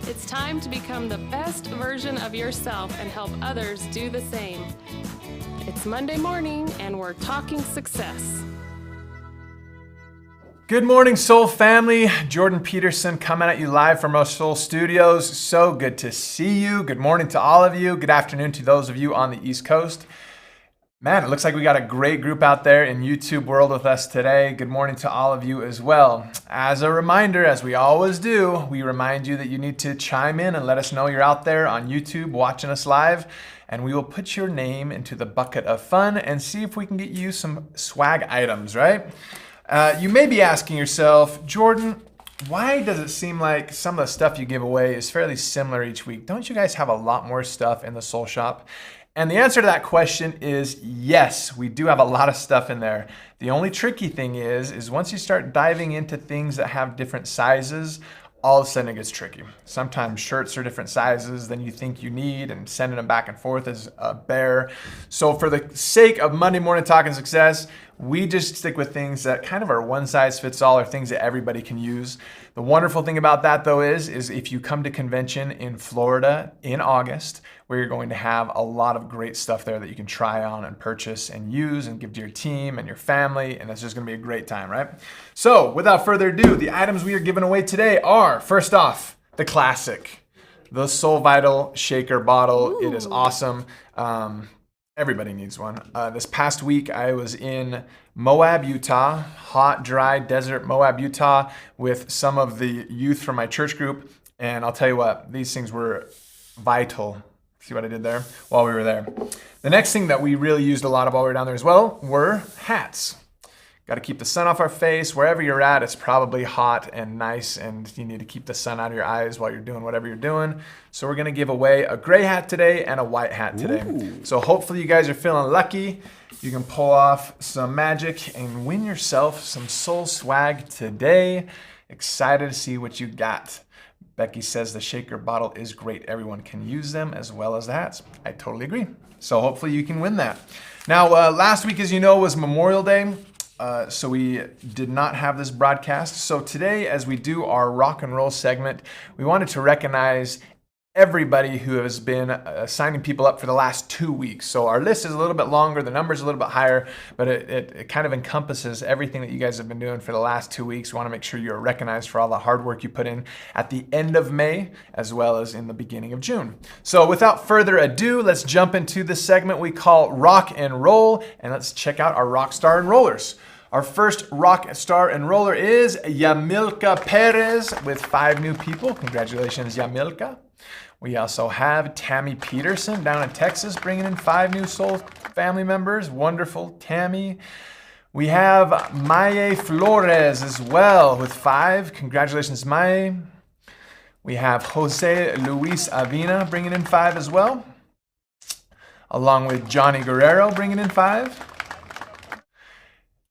It's time to become the best version of yourself and help others do the same. It's Monday morning and we're talking success. Good morning, Soul family. Jordan Peterson coming at you live from our Soul Studios. So good to see you. Good morning to all of you. Good afternoon to those of you on the East Coast. Man, it looks like we got a great group out there in YouTube world with us today. Good morning to all of you as well. As a reminder, as we always do, we remind you that you need to chime in and let us know you're out there on YouTube watching us live, and we will put your name into the bucket of fun and see if we can get you some swag items, right? You may be asking yourself, Jordan, why does it seem like some of the stuff you give away is fairly similar each week? Don't you guys have a lot more stuff in the Soul Shop? And the answer to that question is yes, we do have a lot of stuff in there. The only tricky thing is once you start diving into things that have different sizes, all of a sudden it gets tricky. Sometimes shirts are different sizes than you think you need, and sending them back and forth is a bear. So for the sake of Monday Morning Talking Success, we just stick with things that kind of are one size fits all, or things that everybody can use. The wonderful thing about that though is if you come to convention in Florida in August, where you're going to have a lot of great stuff there that you can try on and purchase and use and give to your team and your family, and it's just gonna be a great time, right? So without further ado, the items we are giving away today are, first off, the classic, the Soul Vital shaker bottle. Ooh. It is awesome. Everybody needs one. This past week, I was in Moab, Utah, hot, dry desert Moab, Utah, with some of the youth from my church group. And I'll tell you what, these things were vital. See what I did there? While we were there. The next thing that we really used a lot of while we were down there as well were hats. Got to keep the sun off our face. Wherever you're at, it's probably hot and nice, and you need to keep the sun out of your eyes while you're doing whatever you're doing. So we're going to give away a gray hat today and a white hat today. Ooh. So hopefully you guys are feeling lucky. You can pull off some magic and win yourself some soul swag today. Excited to see what you got. Becky says the shaker bottle is great. Everyone can use them as well as the hats. I totally agree. So hopefully you can win that. Now, last week, as you know, was Memorial Day. So we did not have this broadcast. So today, as we do our rock and roll segment, we wanted to recognize everybody who has been signing people up for the last 2 weeks. So our list is a little bit longer, the number's a little bit higher, but it kind of encompasses everything that you guys have been doing for the last 2 weeks. We want to make sure you're recognized for all the hard work you put in at the end of May, as well as in the beginning of June. So without further ado, let's jump into the segment we call Rock and Roll, and let's check out our rock star enrollers. Our first rock star enroller is Yamilka Perez with 5 new people. Congratulations, Yamilka. We also have Tammy Peterson down in Texas, bringing in 5 new Soul family members. Wonderful, Tammy. We have Maye Flores as well with 5. Congratulations, Maye. We have Jose Luis Avina bringing in 5 as well, along with Johnny Guerrero bringing in 5.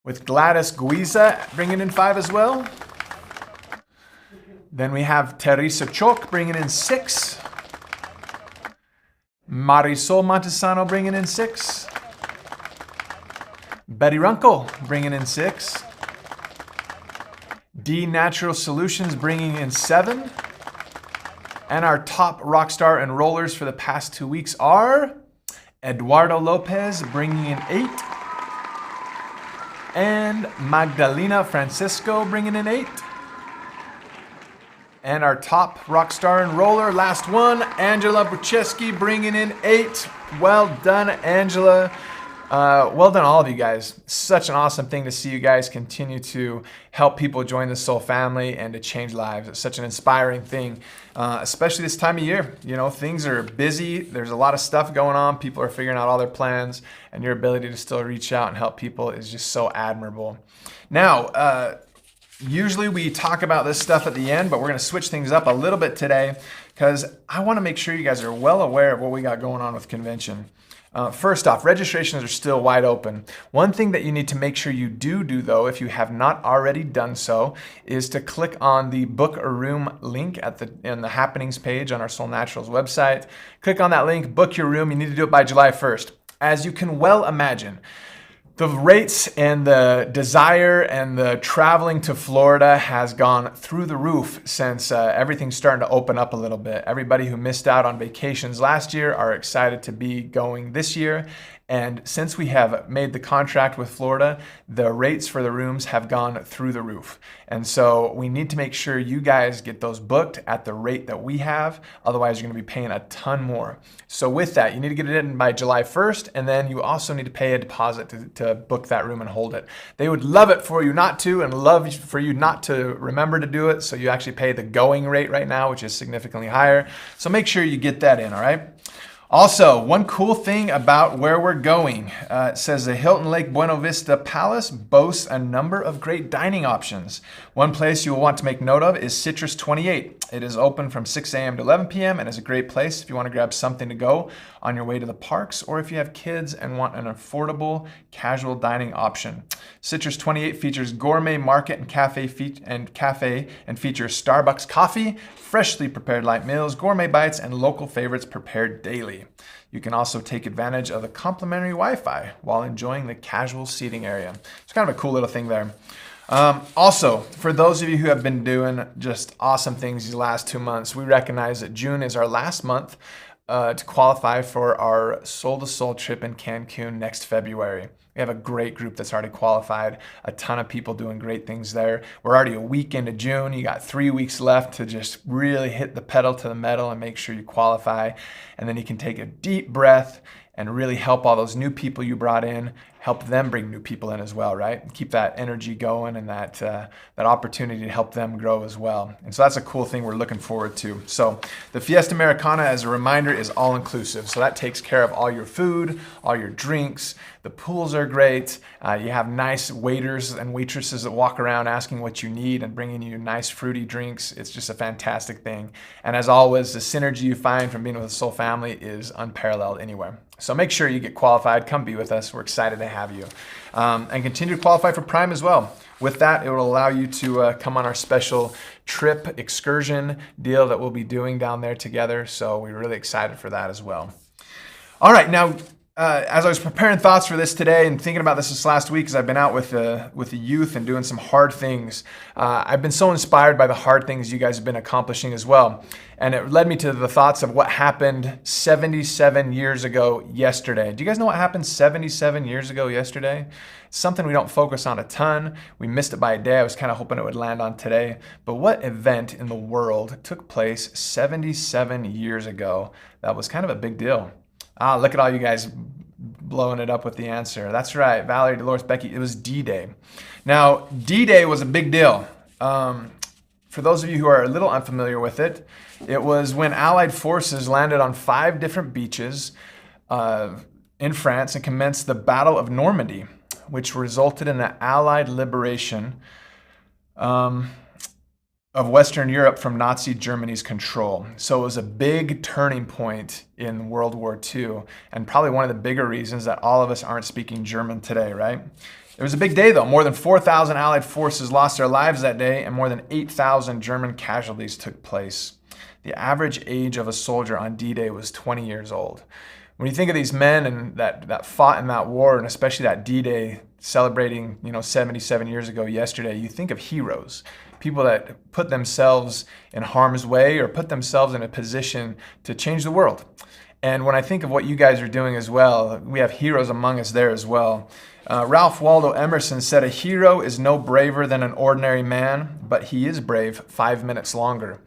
With Gladys Guiza bringing in 5 as well. Then we have Teresa Choc bringing in 6. Marisol Montesano bringing in 6. Betty Runkle bringing in 6. D Natural Solutions bringing in 7. And our top rockstar enrollers for the past 2 weeks are Eduardo Lopez bringing in 8. And Magdalena Francisco bringing in 8. And our top rockstar enroller, last one, Angela Bucheski bringing in 8. Well done, Angela. Well done, all of you guys. Such an awesome thing to see you guys continue to help people join the Soul family and to change lives. It's such an inspiring thing, especially this time of year. You know, things are busy. There's a lot of stuff going on. People are figuring out all their plans, and your ability to still reach out and help people is just so admirable. Now, usually we talk about this stuff at the end, but we're going to switch things up a little bit today because I want to make sure you guys are well aware of what we got going on with convention. First off, registrations are still wide open. One thing that you need to make sure you do though, if you have not already done so, is to click on the book a room link in the happenings page on our Soul Naturals website. Click on that link, book your room. You need to do it by July 1st. As you can well imagine, The rates and the desire and the traveling to Florida has gone through the roof since everything's starting to open up a little bit. Everybody who missed out on vacations last year are excited to be going this year. And since we have made the contract with Florida, the rates for the rooms have gone through the roof. And so we need to make sure you guys get those booked at the rate that we have. Otherwise, you're going to be paying a ton more. So with that, you need to get it in by July 1st. And then you also need to pay a deposit to book that room and hold it. They would love it for you not to, and love for you not to remember to do it. So you actually pay the going rate right now, which is significantly higher. So make sure you get that in, all right? Also, one cool thing about where we're going, it says the Hilton Lake Buena Vista Palace boasts a number of great dining options. One place you will want to make note of is Citrus 28. It is open from 6 a.m. to 11 p.m. and is a great place if you want to grab something to go on your way to the parks, or if you have kids and want an affordable casual dining option. Citrus 28 features gourmet market and cafe and features Starbucks coffee, freshly prepared light meals, gourmet bites, and local favorites prepared daily. You can also take advantage of the complimentary Wi-Fi while enjoying the casual seating area. It's kind of a cool little thing there. Also, for those of you who have been doing just awesome things these last 2 months, we recognize that June is our last month to qualify for our Soul to Soul trip in Cancun next February. We have a great group that's already qualified, a ton of people doing great things there. We're already a week into June. You got 3 weeks left to just really hit the pedal to the metal and make sure you qualify. And then you can take a deep breath and really help all those new people you brought in, help them bring new people in as well, right? Keep that energy going and that opportunity to help them grow as well. And so that's a cool thing we're looking forward to. So the Fiesta Americana, as a reminder, is all inclusive. So that takes care of all your food, all your drinks. The pools are great. You have nice waiters and waitresses that walk around asking what you need and bringing you nice fruity drinks. It's just a fantastic thing. And as always, the synergy you find from being with the Soul family is unparalleled anywhere. So make sure you get qualified. Come be with us. We're excited to have you. And continue to qualify for Prime as well. With that, it will allow you to come on our special trip excursion deal that we'll be doing down there together. So we're really excited for that as well. All right, now, as I was preparing thoughts for this today and thinking about this last week, as I've been out with the youth and doing some hard things, I've been so inspired by the hard things you guys have been accomplishing as well. And it led me to the thoughts of what happened 77 years ago yesterday. Do you guys know what happened 77 years ago yesterday? It's something we don't focus on a ton. We missed it by a day. I was kind of hoping it would land on today. But what event in the world took place 77 years ago that was kind of a big deal? Look at all you guys blowing it up with the answer. That's right, Valerie, Dolores, Becky, it was D-Day. Now, D-Day was a big deal. For those of you who are a little unfamiliar with it, it was when Allied forces landed on 5 different beaches in France and commenced the Battle of Normandy, which resulted in the Allied liberation of Western Europe from Nazi Germany's control. So it was a big turning point in World War II, and probably one of the bigger reasons that all of us aren't speaking German today, right? It was a big day though. More than 4,000 Allied forces lost their lives that day, and more than 8,000 German casualties took place. The average age of a soldier on D-Day was 20 years old. When you think of these men and that fought in that war, and especially that D-Day celebrating, 77 years ago yesterday, you think of heroes. People that put themselves in harm's way or put themselves in a position to change the world. And when I think of what you guys are doing as well, we have heroes among us there as well. Ralph Waldo Emerson said, "A hero is no braver than an ordinary man, but he is brave 5 minutes longer."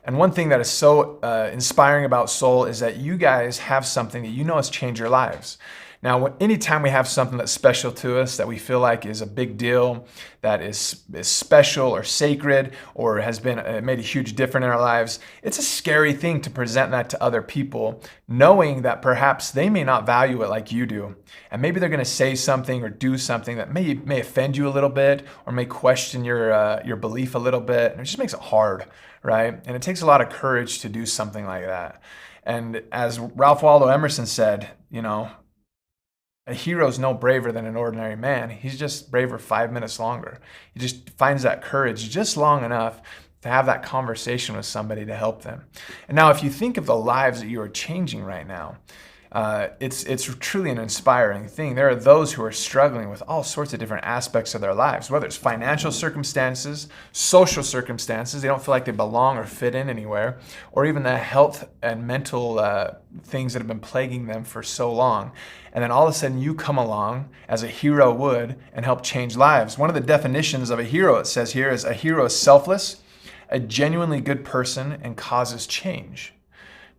And one thing that is so inspiring about Soul is that you guys have something that you know has changed your lives. Now, anytime we have something that's special to us, that we feel like is a big deal, that is special or sacred, or has been made a huge difference in our lives, it's a scary thing to present that to other people, knowing that perhaps they may not value it like you do. And maybe they're going to say something or do something that may offend you a little bit, or may question your belief a little bit. And it just makes it hard, right? And it takes a lot of courage to do something like that. And as Ralph Waldo Emerson said, a hero's no braver than an ordinary man. He's just braver 5 minutes longer. He just finds that courage just long enough to have that conversation with somebody to help them. And now, if you think of the lives that you are changing right now, It's truly an inspiring thing. There are those who are struggling with all sorts of different aspects of their lives, whether it's financial circumstances, social circumstances, they don't feel like they belong or fit in anywhere, or even the health and mental things that have been plaguing them for so long. And then all of a sudden you come along as a hero would and help change lives. One of the definitions of a hero, it says here, is a hero is selfless, a genuinely good person, and causes change.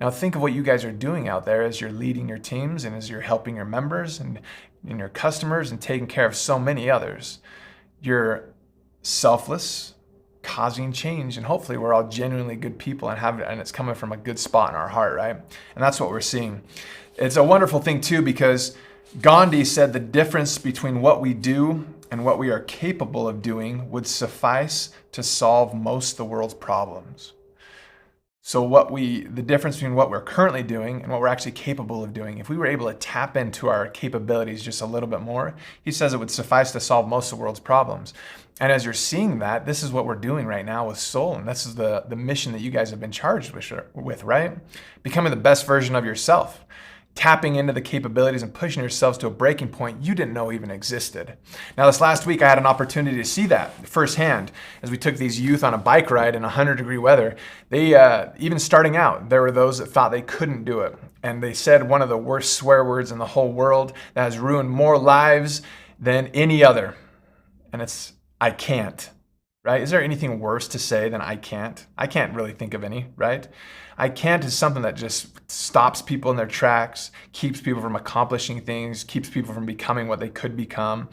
Now think of what you guys are doing out there as you're leading your teams and as you're helping your members and your customers and taking care of so many others. You're selfless, causing change, and hopefully we're all genuinely good people and it's coming from a good spot in our heart, right? And that's what we're seeing. It's a wonderful thing too, because Gandhi said the difference between what we do and what we are capable of doing would suffice to solve most of the world's problems. So the difference between what we're currently doing and what we're actually capable of doing, if we were able to tap into our capabilities just a little bit more, he says it would suffice to solve most of the world's problems. And as you're seeing that, this is what we're doing right now with Soul. And this is the mission that you guys have been charged with, right? Becoming the best version of yourself. Tapping into the capabilities and pushing yourselves to a breaking point you didn't know even existed. Now, this last week, I had an opportunity to see that firsthand as we took these youth on a bike ride in 100-degree weather. They, even starting out, there were those that thought they couldn't do it. And they said one of the worst swear words in the whole world that has ruined more lives than any other. And it's, I can't, right? Is there anything worse to say than I can't? I can't really think of any, right? I can't is something that just stops people in their tracks, keeps people from accomplishing things, keeps people from becoming what they could become.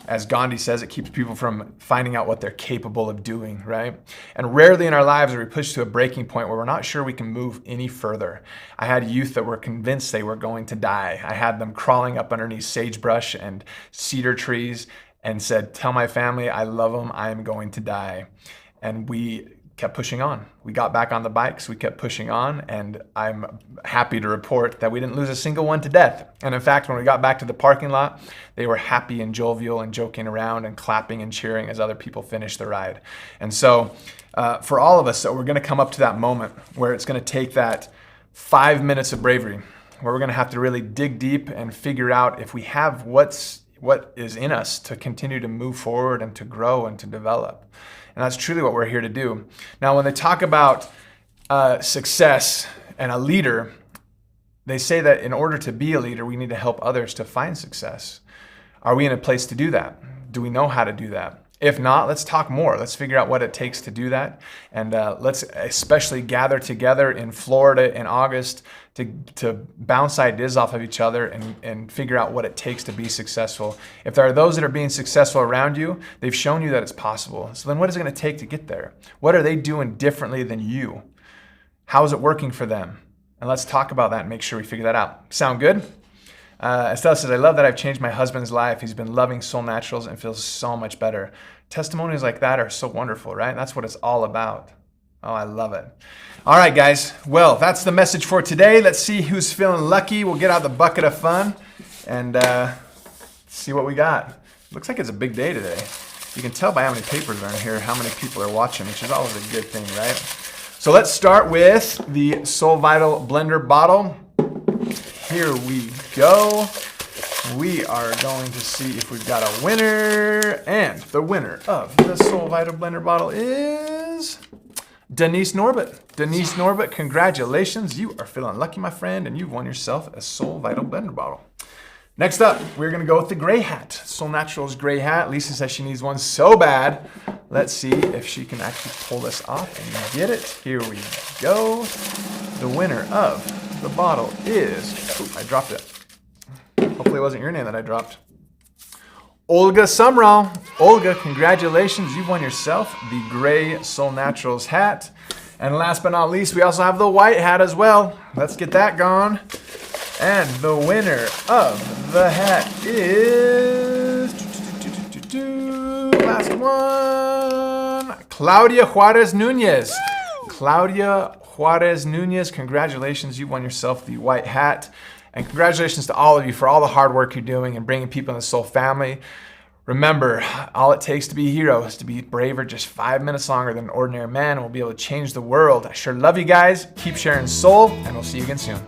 As Gandhi says, it keeps people from finding out what they're capable of doing, right? And rarely in our lives are we pushed to a breaking point where we're not sure we can move any further. I had youth that were convinced they were going to die. I had them crawling up underneath sagebrush and cedar trees and said, tell my family I love them, I am going to die. And we kept pushing on. We got back on the bikes, we kept pushing on, and I'm happy to report that we didn't lose a single one to death. And in fact, when we got back to the parking lot, they were happy and jovial and joking around and clapping and cheering as other people finished the ride. And so for all of us, so we're gonna come up to that moment where it's gonna take that 5 minutes of bravery, where we're gonna have to really dig deep and figure out if we have what is in us to continue to move forward and to grow and to develop. And that's truly what we're here to do. Now, when they talk about success and a leader, they say that in order to be a leader, we need to help others to find success. Are we in a place to do that? Do we know how to do that? If not, let's talk more. Let's figure out what it takes to do that. And let's especially gather together in Florida in August to bounce ideas off of each other and figure out what it takes to be successful. If there are those that are being successful around you, they've shown you that it's possible. So then what is it going to take to get there? What are they doing differently than you? How is it working for them? And let's talk about that and make sure we figure that out. Sound good? Estella says, I love that I've changed my husband's life. He's been loving Soul Naturals and feels so much better. Testimonies like that are so wonderful, right? That's what it's all about. Oh, I love it. All right, guys. Well, that's the message for today. Let's see who's feeling lucky. We'll get out the bucket of fun and see what we got. Looks like it's a big day today. You can tell by how many papers are in here, how many people are watching, which is always a good thing, right? So let's start with the Soul Vital Blender bottle. Here we go. We are going to see if we've got a winner. And the winner of the Soul Vital Blender bottle is Denise Norbert. Denise Norbert, congratulations. You are feeling lucky, my friend, and you've won yourself a Soul Vital Blender bottle. Next up, we're going to go with the gray hat. Soul Naturals gray hat. Lisa says she needs one so bad. Let's see if she can actually pull this off and get it. Here we go. The winner of the bottle is, I dropped it. Hopefully it wasn't your name that I dropped. Olga Sumrall. Olga, congratulations. You've won yourself the gray Soul Naturals hat. And last but not least, we also have the white hat as well. Let's get that going. And the winner of the hat is, last one, Claudia Juarez Nunez. Claudia Juarez Nunez, congratulations. You won yourself the white hat. And congratulations to all of you for all the hard work you're doing and bringing people in the Soul family. Remember, all it takes to be a hero is to be braver just 5 minutes longer than an ordinary man, and we'll be able to change the world. I sure love you guys. Keep sharing soul, and we'll see you again soon.